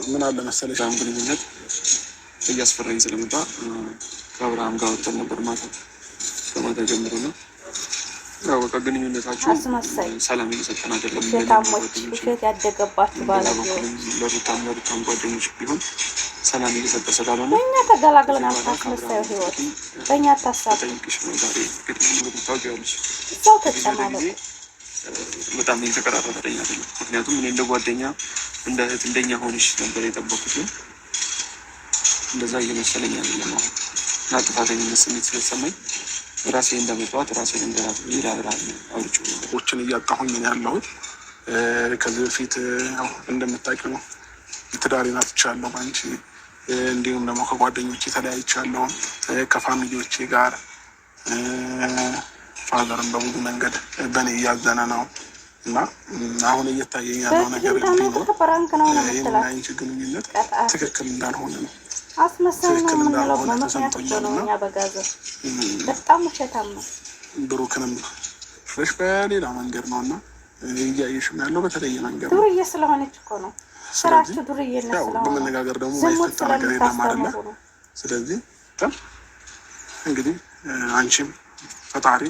ምን አለ መሰለሽ አሁን ግንኙነት እያስፈራኝ ስለመጣ ከአብርሃም ጋር ወጥተን ነበር ማታ ከማታ ጀምሮ ነው። ያው በቃ ግንኙነታችሁ ሰላም እየሰጠን አይደለም። ውሸት ያደገባችሁ ለሩታም ጓደኞች ቢሆን ሰላም እየሰጠ ስላልሆነ እኛ ተገላግለን አስመሳዩ ህይወት በእኛ ታሳብ እዛው ተጨማለቁ። በጣም እየተቀራረበኝ አይደለም። ምክንያቱም እኔ እንደ ጓደኛ እንደ እህት እንደኛ ሆንሽ ነበር የጠበኩት፣ ግን እንደዛ እየመሰለኝ አይደለም። አሁን እና ጥፋተኝነት ስሜት ስለተሰማኝ ራሴ እንደመጥዋት ራሴን እንደራት ይላብራል አውርጩ ነገሮችን እያጣሁኝ ነው ያለሁት። ከዚህ በፊት እንደምታውቂው ነው ትዳሬን አጥቻለሁ አንቺ፣ እንዲሁም ደግሞ ከጓደኞቼ ተለያይቻለሁ፣ ከፋሚሊዎቼ ጋር ፋዘርን በብዙ መንገድ በእኔ እያዘነ ነው እና አሁን እየታየኝ ያለው ነገር አንቺ ግንኙነት ትክክል እንዳልሆነ ነው። ትክክል እንዳልሆነ ተሰምቶኛል እና በጣም ውሸታም ነው። ብሩክንም ፍሬሽ በሌላ መንገድ ነው እና እያየሽም ያለው በተለየ መንገድ ነው። ዱርዬ ስለሆነች እኮ ነው ስራችሁ። ዱርዬነት ስለሆነ በመነጋገር ደግሞ ማይፈታ ነገር የለም አይደለ? ስለዚህ እንግዲህ አንቺም ፈጣሪ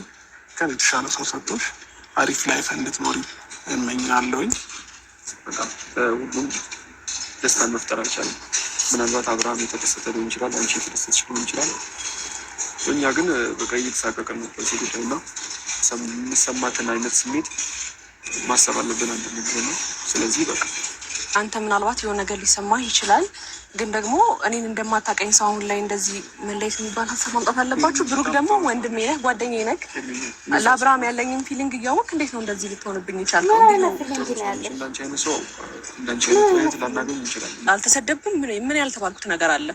ከኔ የተሻለ ሰው ሰጥቶሽ አሪፍ ላይፍ እንድትኖሪ እመኛለሁኝ። በጣም ሁሉም ደስታን መፍጠር አልቻለም። ምናልባት አብርሃም የተደሰተ ሊሆን ይችላል፣ አንቺ የተደሰተች ሊሆን ይችላል። እኛ ግን በቃ እየተሳቀቅን ነው በዚህ ጉዳይ እና የሚሰማትን አይነት ስሜት ማሰብ አለብን አንድ ነው። ስለዚህ በቃ አንተ ምናልባት የሆነ ነገር ሊሰማህ ይችላል፣ ግን ደግሞ እኔን እንደማታውቀኝ ሰው አሁን ላይ እንደዚህ መለየት የሚባል ሀሳብ ማምጣት አለባችሁ። ብሩክ ደግሞ ወንድሜ ነህ፣ ጓደኛዬ ነህ። ለአብርሃም ያለኝን ፊሊንግ እያወቅ እንዴት ነው እንደዚህ ልትሆንብኝ ይቻላል? አልተሰደብም። ምን ያልተባልኩት ነገር አለ?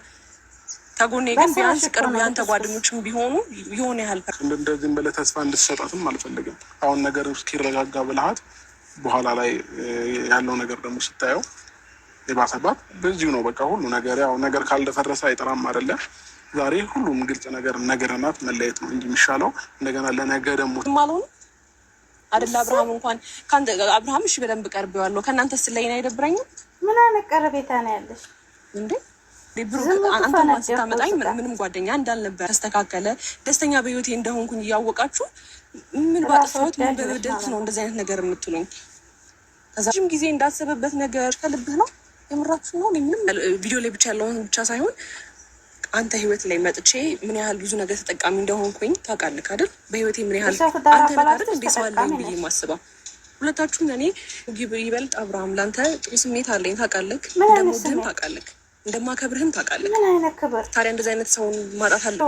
ከጎኔ ግን ቢያንስ ቅርብ ያንተ ጓደኞችም ቢሆኑ የሆነ ያህል እንደዚህ በለ ተስፋ እንድትሰጣትም አልፈልግም። አሁን ነገር እስኪረጋጋ ብልሃት በኋላ ላይ ያለው ነገር ደግሞ ስታየው የባሰባት በዚሁ ነው። በቃ ሁሉ ነገር ያው ነገር ካልደፈረሰ አይጠራም አይደለ? ዛሬ ሁሉም ግልጽ ነገር ናት፣ መለየት ነው እንጂ የሚሻለው እንደገና ለነገ ደግሞ ማለሆነ አይደለ? አብርሃም እንኳን ካንተ አብርሃም እሺ በደንብ ቀርቤዋለሁ። ከእናንተ ስለይን አይደብረኝም። ምን አይነት ቀረቤታ ነው ያለሽ እንዴ? ብሩክ አንተ ማን ስታመጣኝ ምንም ጓደኛ እንዳልነበር ተስተካከለ፣ ደስተኛ በህይወቴ እንደሆንኩኝ እያወቃችሁ ምን ባጠፋሁት ምን በበደልኩ ነው እንደዚህ አይነት ነገር የምትሉኝ? ከዛም ጊዜ እንዳሰበበት ነገር ከልብህ ነው የምራችሁ ነው። ምንም ቪዲዮ ላይ ብቻ ያለውን ብቻ ሳይሆን አንተ ህይወት ላይ መጥቼ ምን ያህል ብዙ ነገር ተጠቃሚ እንደሆንኩኝ ታውቃለህ አይደል? በህይወቴ ምን ያህል አንተ ነገር እንደ ሰው አለኝ ብዬ ማስበው ሁለታችሁም እኔ ይበልጥ አብርሃም ላንተ ጥሩ ስሜት አለኝ ታውቃለህ፣ እንደምወድህም ታውቃለህ፣ እንደማከብርህም ታውቃለህ። ምን አይነት ክብር ታዲያ እንደዚህ አይነት ሰውን ማጣት አለ?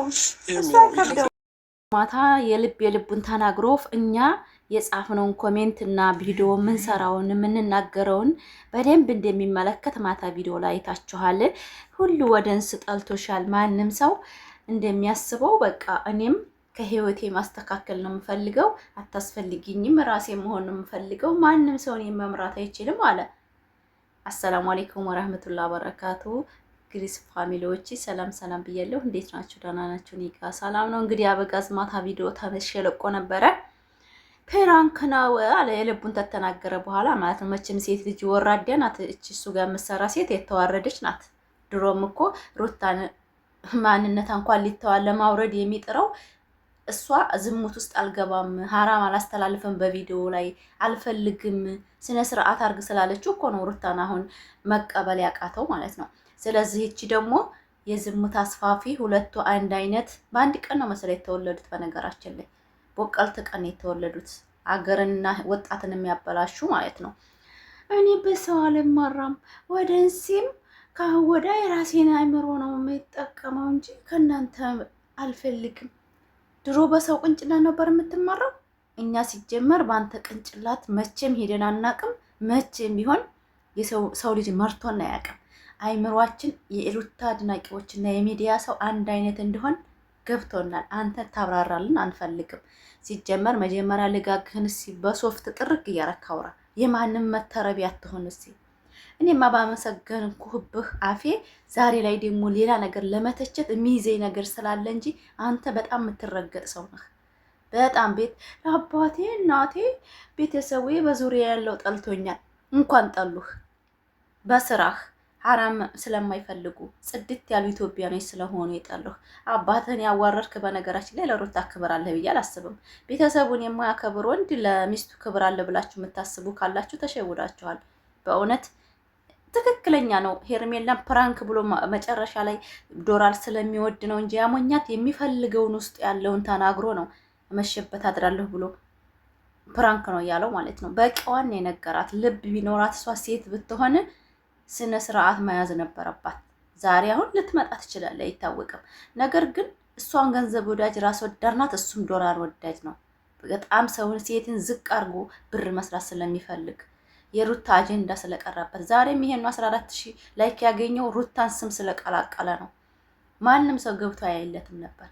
ማታ የልቡን ተናግሮ እኛ የጻፍነውን ኮሜንት እና ቪዲዮ የምንሰራውን የምንናገረውን በደንብ እንደሚመለከት ማታ ቪዲዮ ላይ አይታችኋል። ሁሉ ወደንስ ጠልቶሻል። ማንም ሰው እንደሚያስበው በቃ እኔም ከህይወቴ ማስተካከል ነው የምፈልገው፣ አታስፈልጊኝም፣ ራሴ መሆን ነው የምፈልገው፣ ማንም ሰው እኔን መምራት አይችልም አለ። አሰላሙ አለይኩም ወራህመቱላሂ ወበረካቱ። ግሪስ ፋሚሊዎች ሰላም ብያለሁ። እንዴት ናችሁ? ደህና ናችሁ? እኔ ጋር ሰላም ነው። እንግዲህ አበጋዝ ማታ ቪዲዮ ተመሽ ለቆ ነበረ። ፕራንክ ነው አለ የልቡን ተተናገረ በኋላ ማለት ነው። መቼም ሴት ልጅ ወራዳ ናት። እሱ ጋር የምትሰራ ሴት የተዋረደች ናት። ድሮም እኮ ሩታን ማንነት እንኳን ሊተዋል ለማውረድ የሚጥረው እሷ ዝሙት ውስጥ አልገባም፣ ሐራም አላስተላልፍም፣ በቪዲዮ ላይ አልፈልግም፣ ስነ ስርዓት አርግ ስላለችው እኮ ነው ሩታን አሁን መቀበል ያቃተው ማለት ነው። ስለዚህ እቺ ደግሞ የዝሙት አስፋፊ ሁለቱ አንድ አይነት በአንድ ቀን ነው መሰለኝ የተወለዱት። በነገራችን ላይ በቀልት ቀን የተወለዱት አገርንና ወጣትን የሚያበላሹ ማለት ነው። እኔ በሰው አልማራም ወደንሲም ከወዳ የራሴን አይምሮ ነው የምጠቀመው እንጂ ከናንተ አልፈልግም። ድሮ በሰው ቅንጭላት ነበር የምትማራው። እኛ ሲጀመር በአንተ ቅንጭላት መቼም ሄደን አናቅም። መቼም ቢሆን የሰው ልጅ መርቶን አያውቅም። አይምሯችን የሩታ አድናቂዎችና የሚዲያ ሰው አንድ አይነት እንደሆን ገብቶናል። አንተ ታብራራልን አንፈልግም። ሲጀመር መጀመሪያ ልጋግህን በሶፍት ጥርቅ እያረካውራ የማንም መተረቢያ አትሆን። እኔማ ባመሰገንኩብህ አፌ ዛሬ ላይ ደግሞ ሌላ ነገር ለመተቸት የሚይዘኝ ነገር ስላለ እንጂ አንተ በጣም የምትረገጥ ሰው ነህ። በጣም ቤት አባቴ እናቴ ቤተሰቡ በዙሪያ ያለው ጠልቶኛል። እንኳን ጠሉህ በስራህ ሐራም ስለማይፈልጉ ጽድት ያሉ ኢትዮጵያኖች ስለሆኑ የጠሉህ። አባትህን ያዋረድክ በነገራችን ላይ ለሩታ ክብር አለ ብዬ አላስብም። ቤተሰቡን የማያከብር ወንድ ለሚስቱ ክብር አለ ብላችሁ የምታስቡ ካላችሁ ተሸውዳችኋል። በእውነት ትክክለኛ ነው። ሄርሜላን ፕራንክ ብሎ መጨረሻ ላይ ዶላር ስለሚወድ ነው እንጂ ያሞኛት የሚፈልገውን ውስጥ ያለውን ተናግሮ ነው መሸበት አድራለሁ ብሎ ፕራንክ ነው ያለው ማለት ነው። በቂዋን የነገራት ልብ ቢኖራት እሷ ሴት ብትሆን ስነ ስርዓት መያዝ ነበረባት። ዛሬ አሁን ልትመጣ ትችላለች አይታወቅም። ነገር ግን እሷን ገንዘብ ወዳጅ ራስ ወዳድ ናት፣ እሱም ዶላር ወዳጅ ነው። በጣም ሰውን ሴትን ዝቅ አድርጎ ብር መስራት ስለሚፈልግ የሩታ አጀንዳ ስለቀረበት ዛሬም ይሄን 14000 ላይክ ያገኘው ሩታን ስም ስለቀላቀለ ነው። ማንም ሰው ገብቶ አያይለትም ነበር።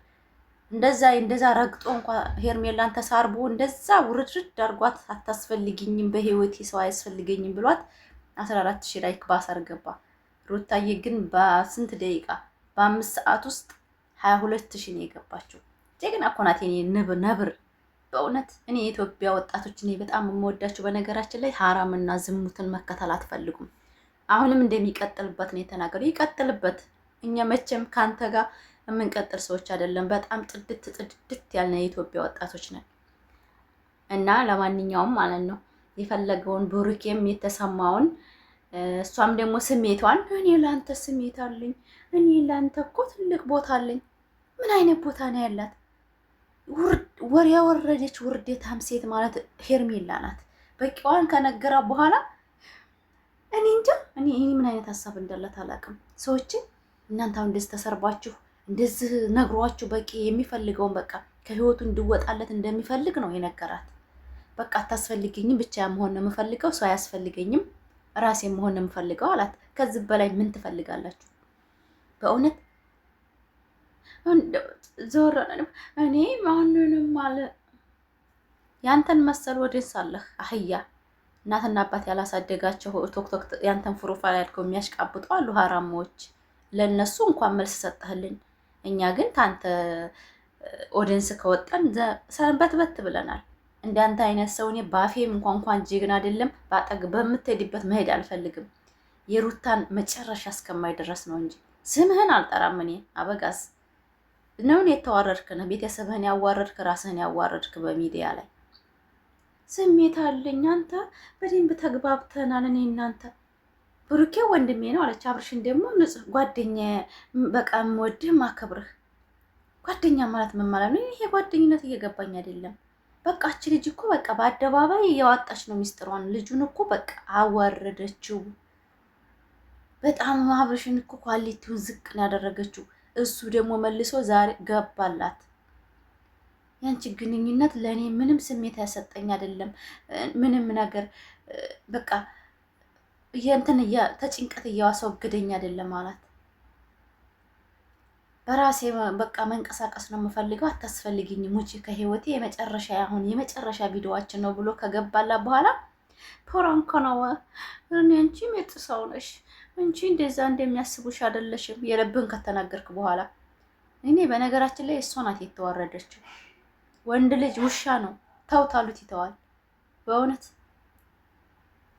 እንደዛ ረግጦ እንኳን ሄርሜላን ተሳርቦ እንደዛ ውርድርድ አድርጓት አታስፈልጊኝም፣ በህይወቴ ሰው አያስፈልገኝም ብሏት 14000 ላይክ ባሰር ገባ። ሩታዬ ግን በስንት ደቂቃ በ5 ሰዓት ውስጥ 22000 ነው የገባችው። ጀግና እኮ ናት የኔ ነብር። በእውነት እኔ የኢትዮጵያ ወጣቶች እኔ በጣም የምወዳቸው። በነገራችን ላይ ሐራምና ዝሙትን መከተል አትፈልጉም። አሁንም እንደሚቀጥልበት ነው የተናገሩ። ይቀጥልበት። እኛ መቼም ካንተ ጋር የምንቀጥል ሰዎች አይደለም። በጣም ጥድት ያልነ የኢትዮጵያ ወጣቶች ነን እና ለማንኛውም ማለት ነው የፈለገውን ብሩኬም የተሰማውን እሷም ደግሞ ስሜቷን እኔ ላንተ ስሜት አለኝ፣ እኔ ላንተ እኮ ትልቅ ቦታ አለኝ። ምን አይነት ቦታ ነው ያላት? ወር ያወረደች ውርደታም ሴት ማለት ሄርሜላ ናት። በቂዋን ከነገራ በኋላ እኔ እንጃ እኔ ምን አይነት ሀሳብ እንዳላት አላውቅም። ሰዎችን እናንተ አሁን እንደዚህ ተሰርባችሁ እንደዚህ ነግሯችሁ በቂ የሚፈልገውን በቃ ከህይወቱ እንዲወጣለት እንደሚፈልግ ነው የነገራት። በቃ አታስፈልገኝም፣ ብቻ መሆን ነው የምፈልገው፣ ሰው አያስፈልገኝም፣ ራሴ መሆን ነው የምፈልገው አላት። ከዚህ በላይ ምን ትፈልጋላችሁ? በእውነት ዞር እኔ ማንንም አለ ያንተን መሰል ወደስ አለህ አህያ። እናትና አባት ያላሳደጋቸው ቶክቶክ ያንተን ፕሮፋይል ያልከው የሚያሽቃብጡ አሉ ሐራሞች። ለነሱ እንኳን መልስ ሰጠህልኝ። እኛ ግን ታንተ ኦዲየንስ ከወጣን ሰንበትበት ብለናል። እንዳንተ አይነት ሰው እኔ ባፌም እንኳን ጀግና አይደለም ባጠግ በምትሄድበት መሄድ አልፈልግም። የሩታን መጨረሻ እስከማይደረስ ነው እንጂ ስምህን አልጠራም። እኔ አበጋዝ ነውን የተዋረድክ ነው። ቤተሰብህን ያዋረድክ፣ ራስህን ያዋረድክ በሚዲያ ላይ ስሜት አለኝ። አንተ በደንብ ተግባብተናል። እኔ እናንተ ብሩኬ ወንድሜ ነው አለች። አብርሽን ደግሞ ንጹህ ጓደኛ፣ በቃ የምወድህ ማከብርህ ጓደኛ ማለት ምን ማለት ነው? ይሄ ጓደኝነት እየገባኝ አይደለም። በቃ እቺ ልጅ እኮ በቃ በአደባባይ እያወጣች ነው ሚስጥሯን። ልጁን እኮ በቃ አዋረደችው። በጣም አብርሽን እኮ ኳሊቲውን ዝቅ ነው ያደረገችው። እሱ ደግሞ መልሶ ዛሬ ገባላት። ያንቺ ግንኙነት ለእኔ ምንም ስሜት ያሰጠኝ አይደለም። ምንም ነገር በቃ የእንትን ተጭንቀት እያስወገደኝ አይደለም ማለት በራሴ በቃ መንቀሳቀስ ነው የምፈልገው። አታስፈልጊኝም፣ ውጪ ከህይወቴ፣ የመጨረሻ አሁን የመጨረሻ ቪዲዮዋችን ነው ብሎ ከገባላ በኋላ ፕራንክ ነው። እኔ አንቺ ምርጥ ሰው ነሽ፣ አንቺ እንደዛ እንደሚያስቡሽ አይደለሽም የልብን ከተናገርክ በኋላ። እኔ በነገራችን ላይ እሷ ናት የተዋረደችው። ወንድ ልጅ ውሻ ነው፣ ተውታሉት ይተዋል በእውነት።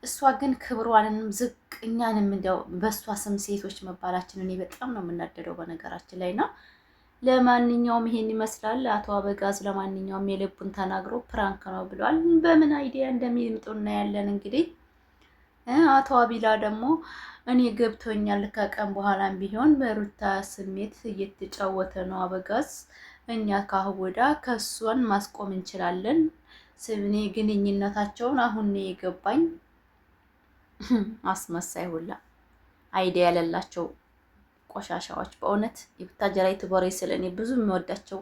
እሷ ግን ክብሯንንም ዝቅ እኛንም እንደው በእሷ ስም ሴቶች መባላችን እኔ በጣም ነው የምናደደው በነገራችን ላይ። እና ለማንኛውም ይሄን ይመስላል አቶ አበጋዝ። ለማንኛውም የልቡን ተናግሮ ፕራንክ ነው ብለዋል። በምን አይዲያ እንደሚምጡ እናያለን እንግዲህ። አቶ አቢላ ደግሞ እኔ ገብቶኛል፣ ከቀን በኋላም ቢሆን በሩታ ስሜት እየተጫወተ ነው አበጋዝ። እኛ ካህወዳ ከሷን ማስቆም እንችላለን። ስብኔ ግንኙነታቸውን አሁን ነው የገባኝ። አስመሳይ ሁላ አይዲያ ያለላቸው ቆሻሻዎች በእውነት የብታጀራ ዩቲዩበሬ ስለ እኔ ብዙ የሚወዳቸው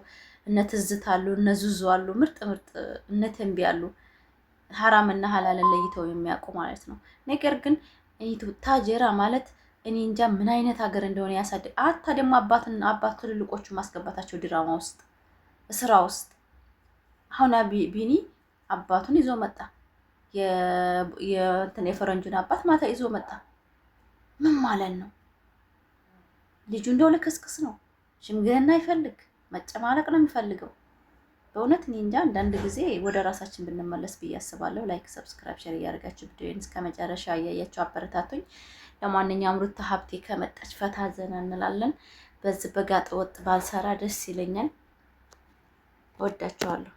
እነ ትዝታ አሉ፣ እነ ዙዙ አሉ፣ ምርጥ እነ ተንቢ አሉ፣ ሐራምና ሐላልን ለይተው የሚያውቁ ማለት ነው። ነገር ግን ታጀራ ማለት እኔ እንጃ ምን አይነት ሀገር እንደሆነ ያሳድግ። አታ ደግሞ አባት ትልልቆቹ ማስገባታቸው ድራማ ውስጥ ስራ ውስጥ አሁን ቢኒ አባቱን ይዞ መጣ። የፈረንጁን አባት ማታ ይዞ መጣ። ምን ማለት ነው? ልጁ እንደው ልክስክስ ነው። ሽምግልና አይፈልግ፣ መጨማለቅ ነው የሚፈልገው። በእውነት እኔ እንጃ አንዳንድ ጊዜ ወደ ራሳችን ብንመለስ ብዬ አስባለሁ። ላይክ፣ ሰብስክራይብ፣ ሼር እያደረጋችሁ ቪዲዮን እስከ መጨረሻ እያያችሁ አበረታቱኝ። ለማንኛውም ሩታ ሀብቴ ከመጣች ፈታ ዘና እንላለን። በዚህ በጋጠ ወጥ ባልሰራ ደስ ይለኛል። እወዳቸዋለሁ።